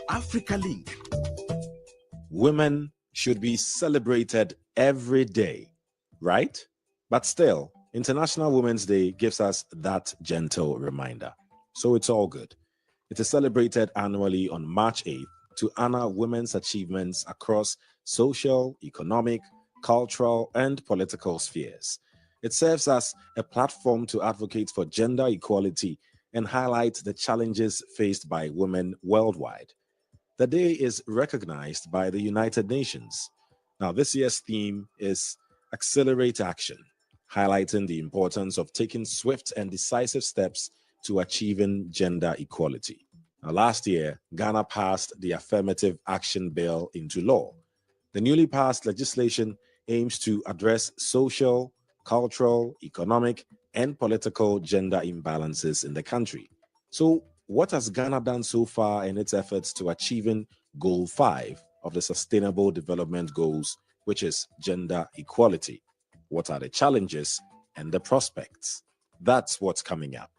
Africa Link. Women should be celebrated every day, right? But still, International Women's Day gives us that gentle reminder. So it's all good. It is celebrated annually on March 8th to honor women's achievements across social, economic, cultural, and political spheres. It serves as a platform to advocate for gender equality and highlight the challenges faced by women worldwide. The day is recognized by the United Nations. Now, this year's theme is Accelerate Action, highlighting the importance of taking swift and decisive steps to achieving gender equality. Now, last year, Ghana passed the Affirmative Action Bill into law. The newly passed legislation aims to address social, cultural, economic, and political gender imbalances in the country. So, what has Ghana done so far in its efforts to achieving Goal 5 of the Sustainable Development Goals, which is gender equality? What are the challenges and the prospects? That's what's coming up.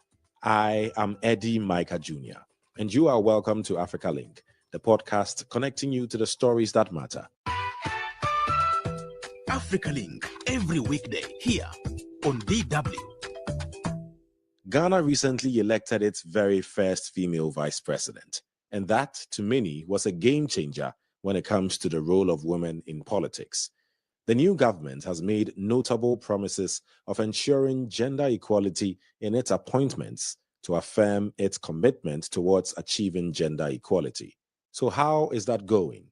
I am Eddy Micah Jr., and you are welcome to Africa Link, the podcast connecting you to the stories that matter. Africa Link, every weekday here on DW. Ghana recently elected its very first female vice president, and that, to many, was a game changer when it comes to the role of women in politics. The new government has made notable promises of ensuring gender equality in its appointments to affirm its commitment towards achieving gender equality. So how is that going?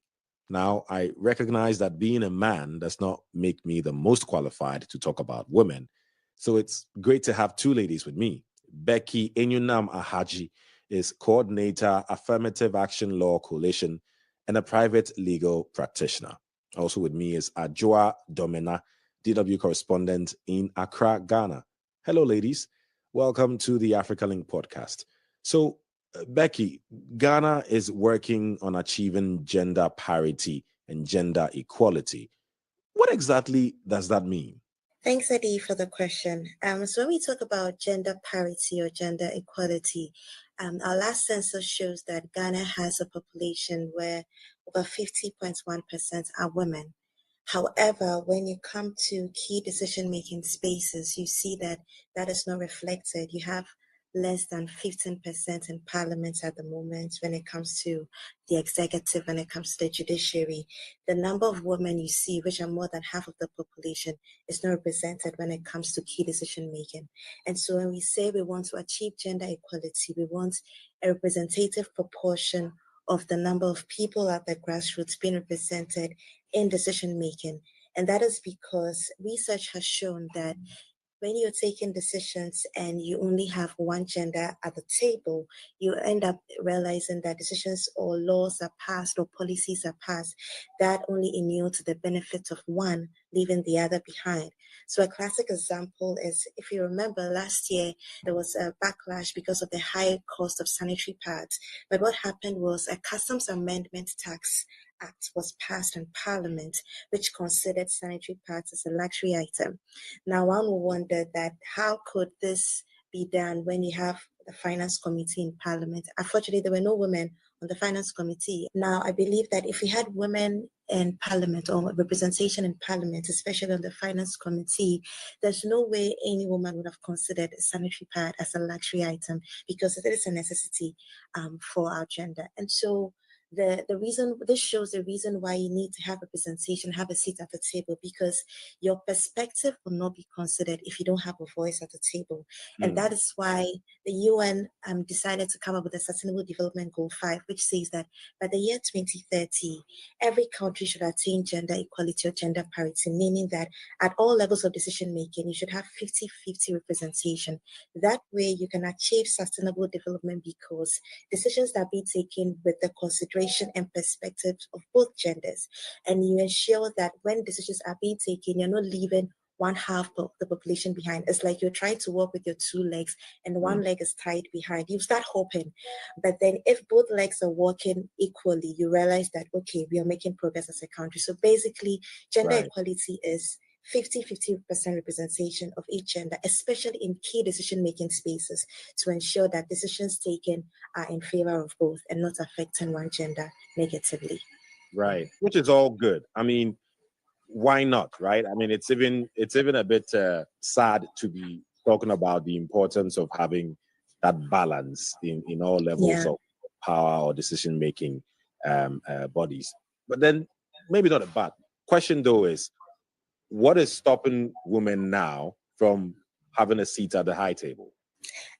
Now, I recognize that being a man does not make me the most qualified to talk about women. So it's great to have two ladies with me. Becky Enyunam Ahaji is Coordinator, Affirmative Action Law Coalition, and a private legal practitioner. Also with me is Adwoa Domena, DW correspondent in Accra, Ghana. Hello, ladies. Welcome to the Africa Link podcast. So, Becky, Ghana is working on achieving gender parity and gender equality. What exactly does that mean? Thanks, Eddy, for the question. So when we talk about gender parity or gender equality, our last census shows that Ghana has a population where over 50.1% are women. However, when you come to key decision-making spaces, you see that that is not reflected. You have less than 15% in parliament at the moment when it comes to the executive, when it comes to the judiciary. The number of women you see, which are more than half of the population, is not represented when it comes to key decision making. And so when we say we want to achieve gender equality, we want a representative proportion of the number of people at the grassroots being represented in decision making. And that is because research has shown that when you're taking decisions and you only have one gender at the table, you end up realizing that decisions or laws are passed or policies are passed that only inure to the benefit of one, leaving the other behind. So a classic example is, if you remember last year, there was a backlash because of the high cost of sanitary pads. But what happened was a customs amendment tax Act was passed in Parliament, which considered sanitary pads as a luxury item. Now, one will wonder that how could this be done when you have the Finance Committee in Parliament? Unfortunately, there were no women on the Finance Committee. Now, I believe that if we had women in Parliament or representation in Parliament, especially on the Finance Committee, there's no way any woman would have considered a sanitary pad as a luxury item, because it is a necessity for our gender. And so the reason, this shows the reason why you need to have representation, have a seat at the table, because your perspective will not be considered if you don't have a voice at the table. And that is why the UN decided to come up with the Sustainable Development Goal 5, which says that by the year 2030, every country should attain gender equality or gender parity, meaning that at all levels of decision making, you should have 50-50 representation. That way you can achieve sustainable development, because decisions that be taken with the consideration and perspective of both genders, and you ensure that when decisions are being taken, you're not leaving one half of the population behind. It's like you're trying to walk with your two legs and one leg is tied behind. You start hoping, but then if both legs are walking equally, you realize that, okay, we are making progress as a country. So basically, gender equality is 50% representation of each gender, especially in key decision-making spaces, to ensure that decisions taken are in favor of both and not affecting one gender negatively. Right, which is all good. I mean, why not, right? I mean, it's even a bit sad to be talking about the importance of having that balance in all levels of power or decision making bodies. But then maybe not a bad question though is, what is stopping women now from having a seat at the high table?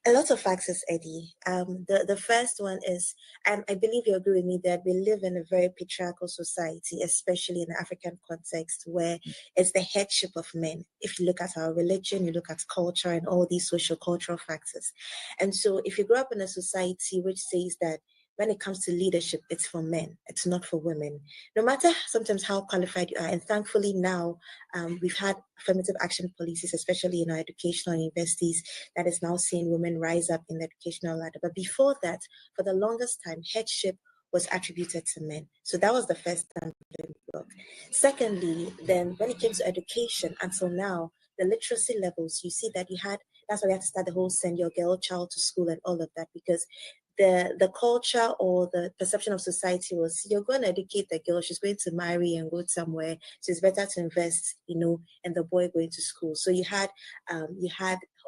A lot of factors, Eddie. The first one is, I believe you agree with me that we live in a very patriarchal society, especially in the African context, where it's the headship of men. If you look at our religion, you look at culture and all these social cultural factors. And so if you grow up in a society which says that when it comes to leadership, it's for men, it's not for women. No matter sometimes how qualified you are, and thankfully now we've had affirmative action policies, especially in our educational universities, that is now seeing women rise up in the educational ladder. But before that, for the longest time, headship was attributed to men. So that was the first stumbling block. Secondly, then when it came to education, until now, the literacy levels, you see that that's why we had to start the whole send your girl child to school and all of that, because the culture or the perception of society was, you're going to educate the girl, she's going to marry and go somewhere, so it's better to invest, in the boy going to school. So you had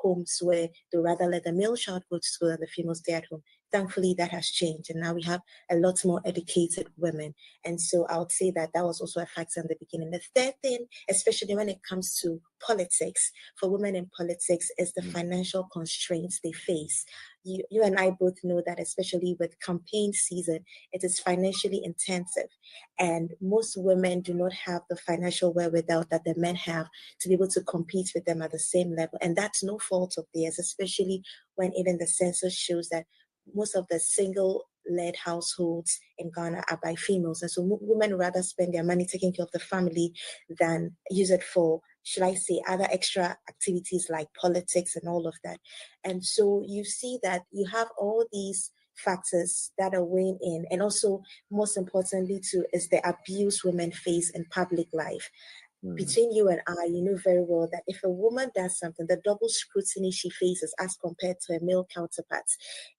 homes where they rather let the male child go to school and the female stay at home. Thankfully, that has changed, and now we have a lot more educated women. And so I would say that was also a factor in the beginning. The third thing, especially when it comes to politics, for women in politics, is the financial constraints they face. You and I both know that, especially with campaign season, it is financially intensive. And most women do not have the financial wherewithal that the men have to be able to compete with them at the same level. And that's no fault of theirs, especially when even the census shows that most of the single-led households in Ghana are by females. And so women rather spend their money taking care of the family than use it for, should I say, other extra activities like politics and all of that. And so you see that you have all these factors that are weighing in. And also, most importantly, too, is the abuse women face in public life. Between you and I, you know very well that if a woman does something, the double scrutiny she faces as compared to a male counterpart.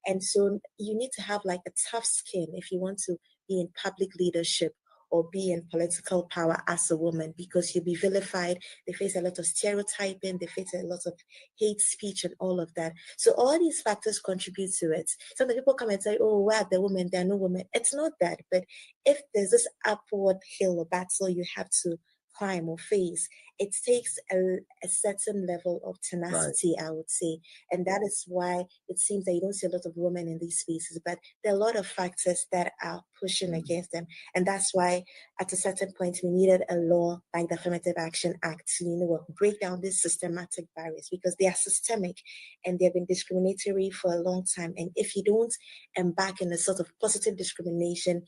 And so you need to have like a tough skin if you want to be in public leadership or be in political power as a woman, because you'll be vilified. They face a lot of stereotyping, they face a lot of hate speech and all of that. So all these factors contribute to it. Some people come and say, oh, where are the women? There are no women. It's not that. But if there's this upward hill or battle you have to climb or face, it takes a certain level of tenacity, right, I would say. And that is why it seems that you don't see a lot of women in these spaces, but there are a lot of factors that are pushing against them. And that's why at a certain point we needed a law like the Affirmative Action Act to break down these systematic barriers, because they are systemic and they've been discriminatory for a long time. And if you don't embark in a sort of positive discrimination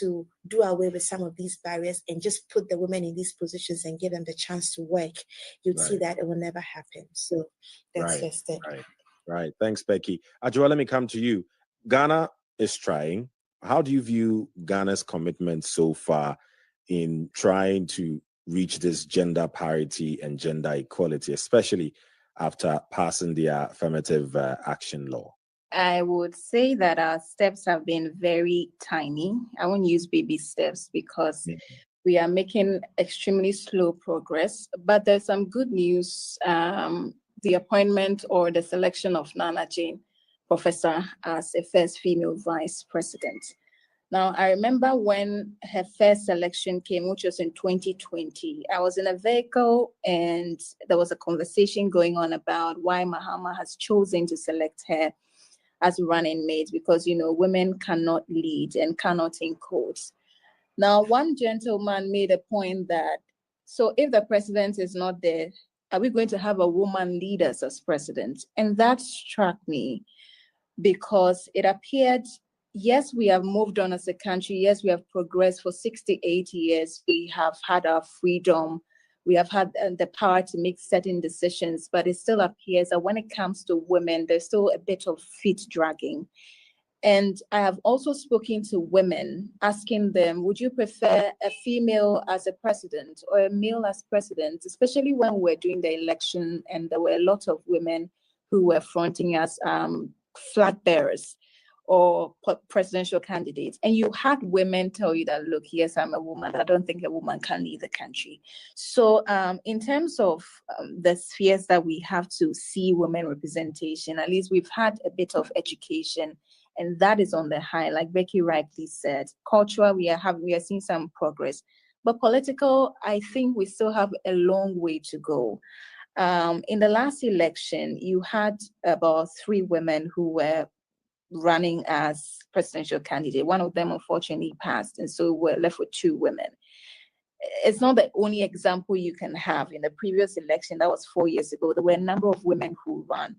to do away with some of these barriers and just put the women in these positions and give them the chance to work, you'd see that it will never happen. So that's just it. Right. Thanks, Becky. Adwoa, let me come to you. Ghana is trying. How do you view Ghana's commitment so far in trying to reach this gender parity and gender equality, especially after passing the affirmative action law? I would say that our steps have been very tiny. I won't use baby steps because we are making extremely slow progress, but there's some good news. The appointment or the selection of Nana Jane, Professor, as a first female vice president. Now, I remember when her first selection came, which was in 2020, I was in a vehicle and there was a conversation going on about why Mahama has chosen to select her as running mate, because, women cannot lead and cannot in quotes. Now, one gentleman made a point that, so if the president is not there, are we going to have a woman lead us as president? And that struck me because it appeared, yes, we have moved on as a country. Yes, we have progressed for 68 years. We have had our freedom. We have had the power to make certain decisions, but it still appears that when it comes to women, there's still a bit of feet dragging. And I have also spoken to women, asking them, would you prefer a female as a president or a male as president, especially when we're doing the election and there were a lot of women who were fronting as flag bearers or presidential candidates. And you had women tell you that, look, yes, I'm a woman. I don't think a woman can lead the country. So in terms of the spheres that we have to see women representation, at least we've had a bit of education, and that is on the high. Like Becky rightly said, cultural, we are seeing some progress. But political, I think we still have a long way to go. In the last election, you had about 3 women who were running as presidential candidate. One of them unfortunately passed, and so we're left with 2 women. It's not the only example you can have. In the previous election, that was 4 years ago, there were a number of women who ran,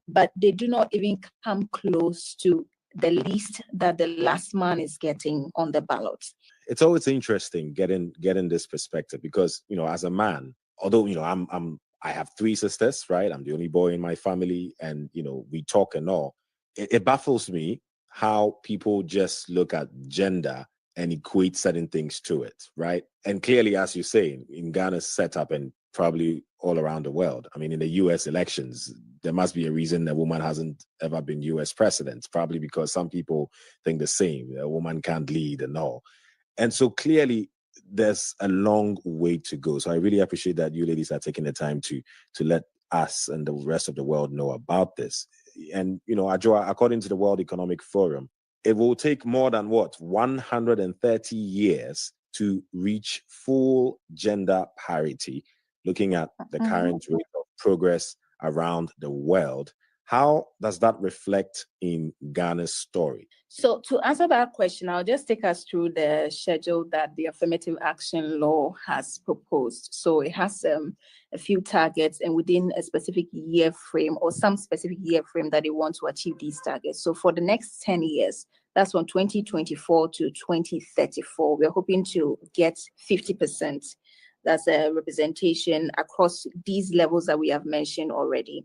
but they do not even come close to the least that the last man is getting on the ballot. It's always interesting getting this perspective because, as a man, although, I have 3 sisters, right? I'm the only boy in my family, and, we talk and all. It baffles me how people just look at gender and equate certain things to it, right? And clearly, as you say, in Ghana's setup and probably all around the world, I mean, in the US elections, there must be a reason a woman hasn't ever been US president, probably because some people think the same, a woman can't lead and all. And so clearly, there's a long way to go. So I really appreciate that you ladies are taking the time to let us and the rest of the world know about this. And, Adwoa, according to the World Economic Forum, it will take more than 130 years to reach full gender parity, looking at the current rate of progress around the world. How does that reflect in Ghana's story? So to answer that question, I'll just take us through the schedule that the Affirmative Action Law has proposed. So it has a few targets, and within a specific year frame or some specific year frame that they want to achieve these targets. So for the next 10 years, that's from 2024 to 2034, we're hoping to get 50%. That's a representation across these levels that we have mentioned already.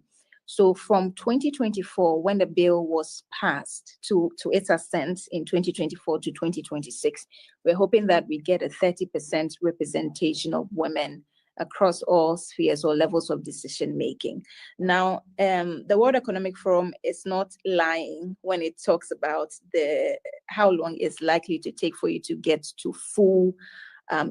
So from 2024, when the bill was passed to its assent in 2024 to 2026, we're hoping that we get a 30% representation of women across all spheres or levels of decision making. Now, the World Economic Forum is not lying when it talks about how long it's likely to take for you to get to full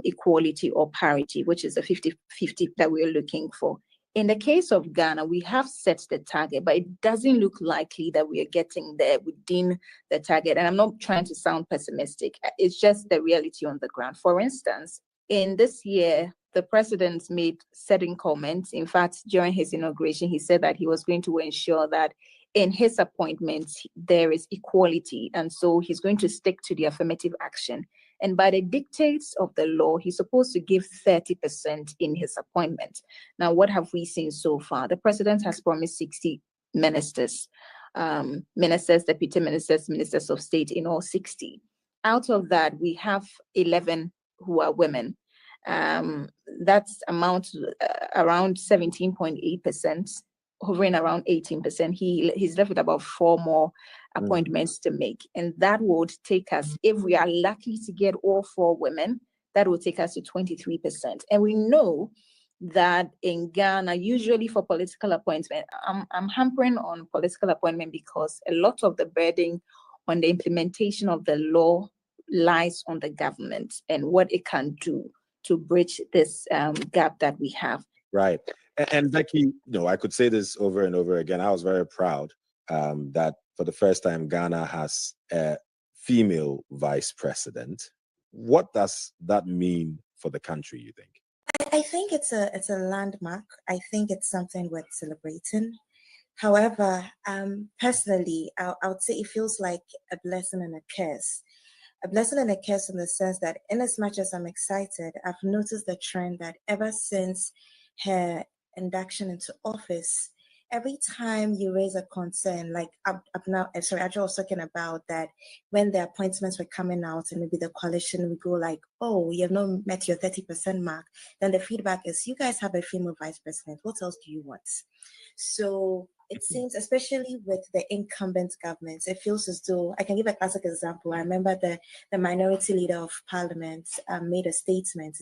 equality or parity, which is the 50-50 that we're looking for. In the case of Ghana, we have set the target, but it doesn't look likely that we are getting there within the target. And I'm not trying to sound pessimistic. It's just the reality on the ground. For instance, in this year, the president made certain comments. In fact, during his inauguration, he said that he was going to ensure that in his appointments, there is equality. And so he's going to stick to the affirmative action. And by the dictates of the law, he's supposed to give 30% in his appointment. Now, what have we seen so far? The president has promised 60 ministers, deputy ministers, ministers of state in all 60. Out of that, we have 11 who are women. That's amount around 17.8%, hovering around 18%. He's left with about 4 more appointments to make. And that would take us, if we are lucky to get all 4 women, that will take us to 23%. And we know that in Ghana, usually for political appointment, I'm hampering on political appointment because a lot of the burden on the implementation of the law lies on the government and what it can do to bridge this gap that we have. Right. And Becky, I could say this over and over again. I was very proud that for the first time, Ghana has a female vice president. What does that mean for the country, you think? I think it's a landmark. I think it's something worth celebrating. However, personally, I would say it feels like a blessing and a curse. A blessing and a curse in the sense that in as much as I'm excited, I've noticed the trend that ever since her induction into office, every time you raise a concern, like Adwoa was talking about that when the appointments were coming out and maybe the coalition would go like, oh, you have not met your 30% mark, then the feedback is, you guys have a female vice president. What else do you want? So it seems, especially with the incumbent governments, it feels as though, I can give a classic example. I remember the minority leader of parliament made a statement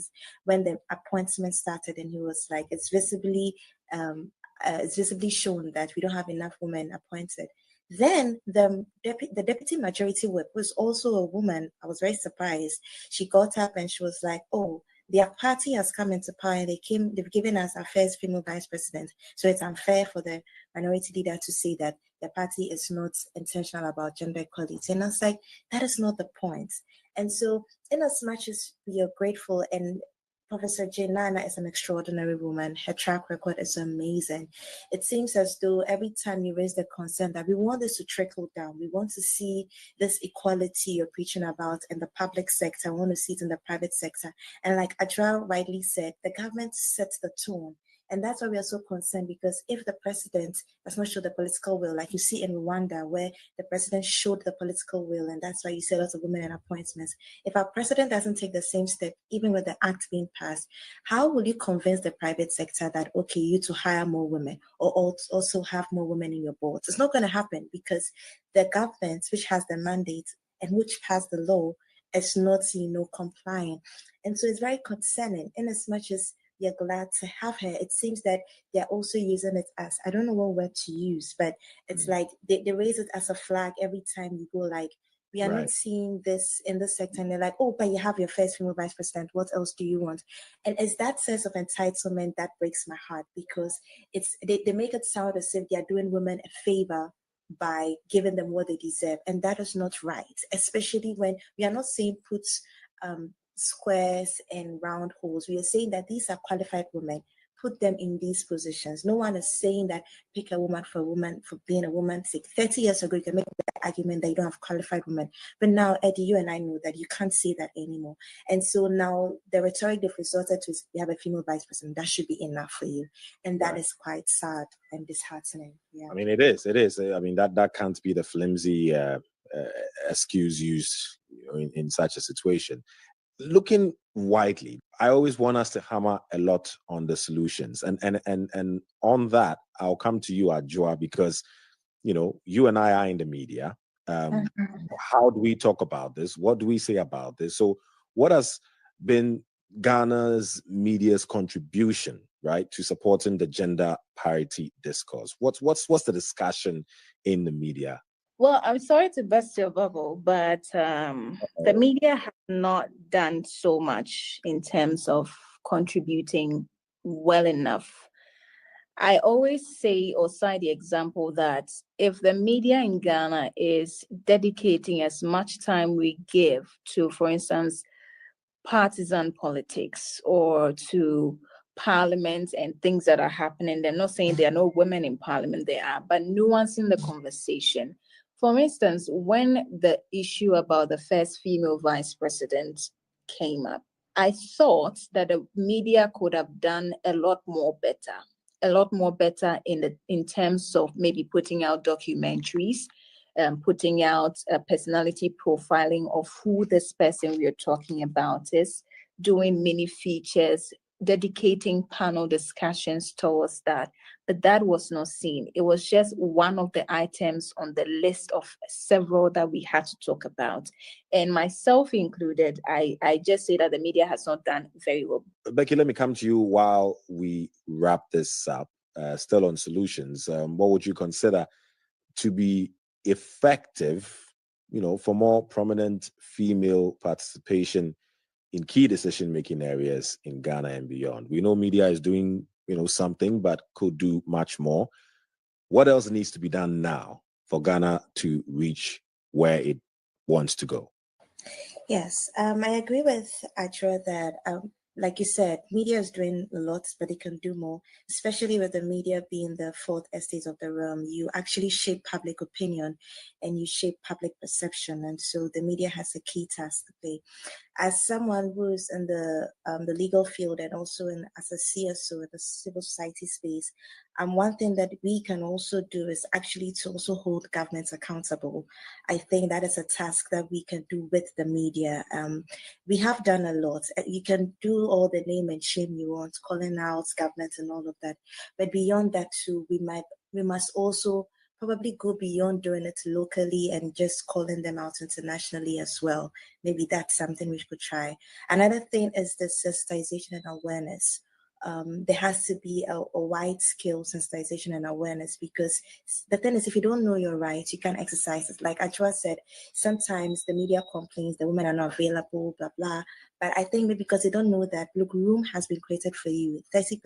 when the appointment started, and he was like, it's visibly shown that we don't have enough women appointed. Then the deputy majority whip was also a woman. I was very surprised. She got up and she was like, oh, their party has come into power and they've given us our first female vice president. So it's unfair for the minority leader to say that the party is not intentional about gender equality. And I was like, that is not the point. And so in as much as we are grateful, and Professor Nana is an extraordinary woman. Her track record is amazing. It seems as though every time you raise the concern that we want this to trickle down, we want to see this equality you're preaching about in the public sector, we want to see it in the private sector. And like Adwoa rightly said, the government sets the tone. And that's why we are so concerned, because if the president does not show the political will, like you see in Rwanda, where the president showed the political will, and that's why you see lots of women in appointments. If our president doesn't take the same step, even with the act being passed, how will you convince the private sector that, okay, you to hire more women or also have more women in your boards? It's not going to happen, because the government, which has the mandate and which passed the law, is not, complying. And so it's very concerning, in as much as we are glad to have her. It seems that they're also using it as, I don't know what word to use, but it's like they raise it as a flag every time you go, like, we are not seeing this in this sector. And they're like, oh, but you have your first female vice president. What else do you want? And it's that sense of entitlement that breaks my heart, because they make it sound as if they are doing women a favor by giving them what they deserve. And that is not right, especially when we are not saying put squares and round holes. We are saying that these are qualified women. Put them in these positions. No one is saying that pick a woman for being a woman. 30 years ago, you can make the argument that you don't have qualified women. But now, Eddie, you and I know that you can't say that anymore. And so now the rhetoric they've resorted to is, we have a female vice president. That should be enough for you. And that is quite sad and disheartening. Yeah. I mean, it is. I mean, that can't be the flimsy excuse used in such a situation. Looking widely, I always want us to hammer a lot on the solutions, and on that, I'll come to you, Adwoa, because you and I are in the media. How do we talk about this? What do we say about this? So, what has been Ghana's media's contribution, right, to supporting the gender parity discourse? What's the discussion in the media? Well, I'm sorry to burst your bubble, but the media has not done so much in terms of contributing well enough. I always say or cite the example that if the media in Ghana is dedicating as much time we give to, for instance, partisan politics or to parliament and things that are happening, they're not saying there are no women in parliament, there are, but nuancing the conversation. For instance, when the issue about the first female vice president came up, I thought that the media could have done a lot more better in terms of maybe putting out documentaries, putting out a personality profiling of who this person we're talking about is, doing mini features, dedicating panel discussions towards that. But that was not seen. It was just one of the items on the list of several that we had to talk about. And myself included, I just say that the media has not done very well. Becky, let me come to you while we wrap this up, still on solutions. What would you consider to be effective, for more prominent female participation in key decision-making areas in Ghana and beyond? We know media is doing, something, but could do much more. What else needs to be done now for Ghana to reach where it wants to go? Yes, I agree with Adwoa that, like you said, media is doing a lot, but it can do more, especially with the media being the fourth estate of the realm. You actually shape public opinion and you shape public perception. And so the media has a key task to play. As someone who's in the legal field and also as a CSO in the civil society space, one thing that we can also do is actually to also hold governments accountable. I think that is a task that we can do with the media. We have done a lot. You can do all the name and shame you want, calling out governments and all of that. But beyond that too, we must also probably go beyond doing it locally and just calling them out internationally as well. Maybe that's something we could try. Another thing is the sensitization and awareness. There has to be a wide-scale sensitization and awareness, because the thing is, if you don't know your rights, you can't exercise it. Like Adwoa said, sometimes the media complains the women are not available, blah, blah. But I think maybe because they don't know that, look, room has been created for you. 30%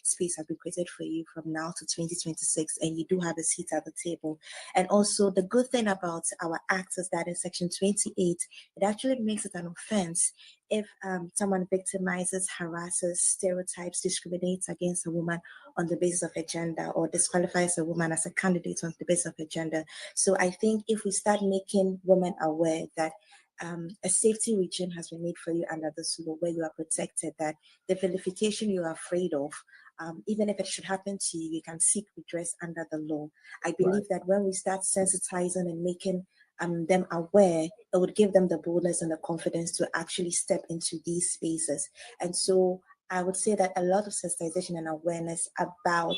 space has been created for you from now to 2026, and you do have a seat at the table. And also, the good thing about our act is that in Section 28, it actually makes it an offense if someone victimizes, harasses, stereotypes, discriminates against a woman on the basis of her gender, or disqualifies a woman as a candidate on the basis of her gender. So I think if we start making women aware that a safety regime has been made for you under this law, where you are protected, that the vilification you are afraid of, even if it should happen to you, you can seek redress under the law. I believe that when we start sensitizing and making them aware, it would give them the boldness and the confidence to actually step into these spaces. And so I would say that a lot of sensitization and awareness about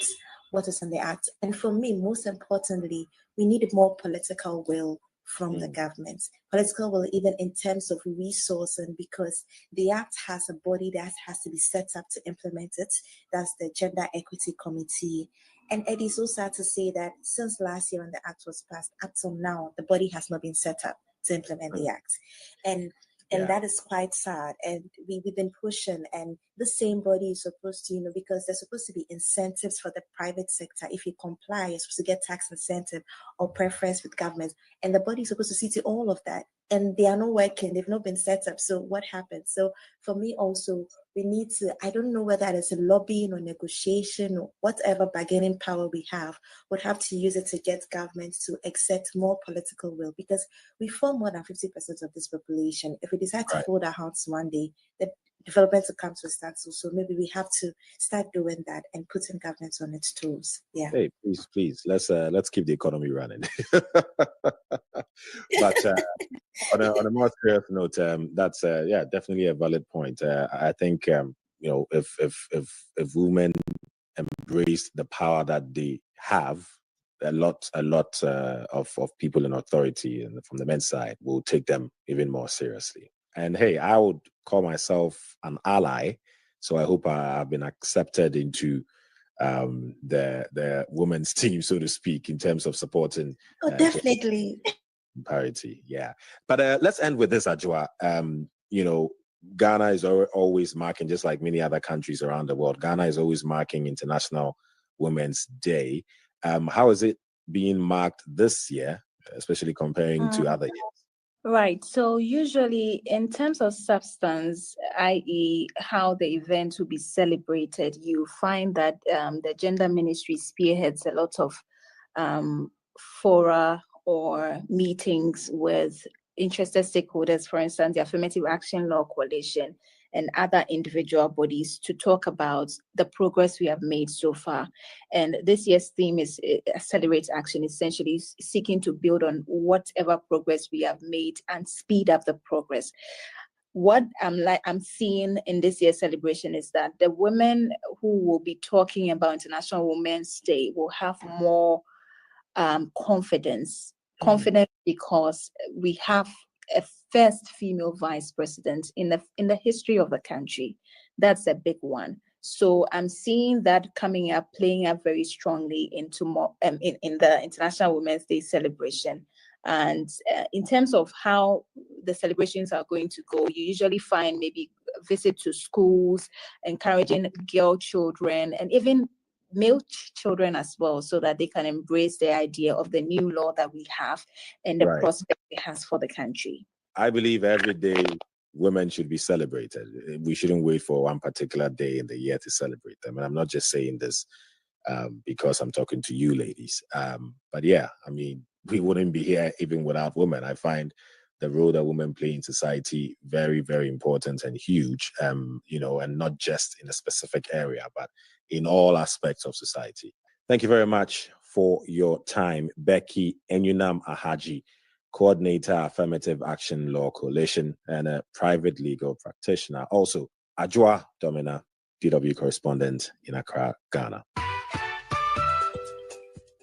what is in the act. And for me, most importantly, we need more political will from the government. Political will, even in terms of resourcing, because the act has a body that has to be set up to implement it. That's the Gender Equity Committee. And Eddy, so sad to say that since last year when the act was passed, up till now, the body has not been set up to implement the act. And that is quite sad. And we've been pushing, and the same body is supposed to, because there's supposed to be incentives for the private sector. If you comply, you're supposed to get tax incentive or preference with government. And the body is supposed to see to all of that. And they are not working. They've not been set up. So what happens? So for me also, we need to, I don't know whether it's a lobbying or negotiation or whatever bargaining power we have, would have to use it to get governments to accept more political will, because we form more than 50% of this population. If we decide to fold our hands one day, the development will come to a standstill. So maybe we have to start doing that and putting governments on its toes. Yeah. Hey, please, let's keep the economy running. But on a more serious note, that's definitely a valid point. I think if women embrace the power that they have, a lot of people in authority and from the men's side will take them even more seriously. And hey, I would call myself an ally, so I hope I've been accepted into the women's team, so to speak, in terms of supporting. Definitely. Parity, yeah. But let's end with this, Adwoa. Ghana is always marking, just like many other countries around the world, Ghana is always marking International Women's Day. How is it being marked this year, especially comparing to other years? Right. So usually in terms of substance, i.e. how the event will be celebrated, you find that the gender ministry spearheads a lot of fora or meetings with interested stakeholders, for instance, the Affirmative Action Law Coalition and other individual bodies, to talk about the progress we have made so far. And this year's theme is Accelerate Action, essentially seeking to build on whatever progress we have made and speed up the progress. What I'm seeing in this year's celebration is that the women who will be talking about International Women's Day will have more confidence because we have a first female vice president in the history of the country. That's a big one. So I'm seeing that coming up, playing up very strongly into more in the International Women's Day celebration. And in terms of how the celebrations are going to go, you usually find maybe visit to schools, encouraging girl children and even male children as well, so that they can embrace the idea of the new law that we have and the prospect it has for the country. I believe every day women should be celebrated. We shouldn't wait for one particular day in the year to celebrate them. And I'm not just saying this because I'm talking to you ladies. But yeah, I mean, we wouldn't be here even without women. I find the role that women play in society very, very important and huge, and not just in a specific area, but in all aspects of society. Thank you very much for your time, Becky Enyunam Ahaji, Coordinator, Affirmative Action Law Coalition, and a private legal practitioner. Also, Adwoa Domena, DW correspondent in Accra, Ghana.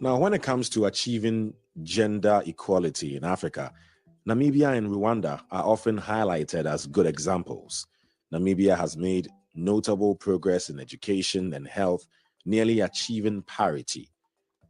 Now, when it comes to achieving gender equality in Africa, Namibia and Rwanda are often highlighted as good examples. Namibia has made notable progress in education and health, nearly achieving parity.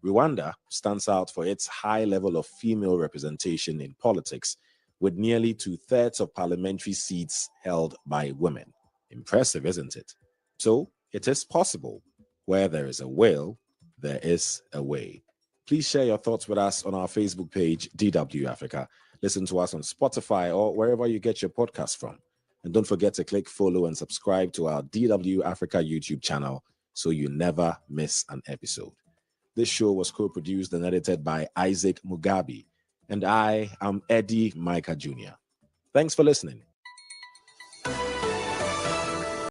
Rwanda stands out for its high level of female representation in politics, with nearly 2/3 of parliamentary seats held by women. Impressive, isn't it? So, it is possible. Where there is a will, there is a way. Please share your thoughts with us on our Facebook page, DWAfrica. Listen to us on Spotify or wherever you get your podcasts from. And don't forget to click follow and subscribe to our DWAfrica YouTube channel so you never miss an episode. This show was co-produced and edited by Isaac Mugabe, and I am Eddy Micah Jr. Thanks for listening.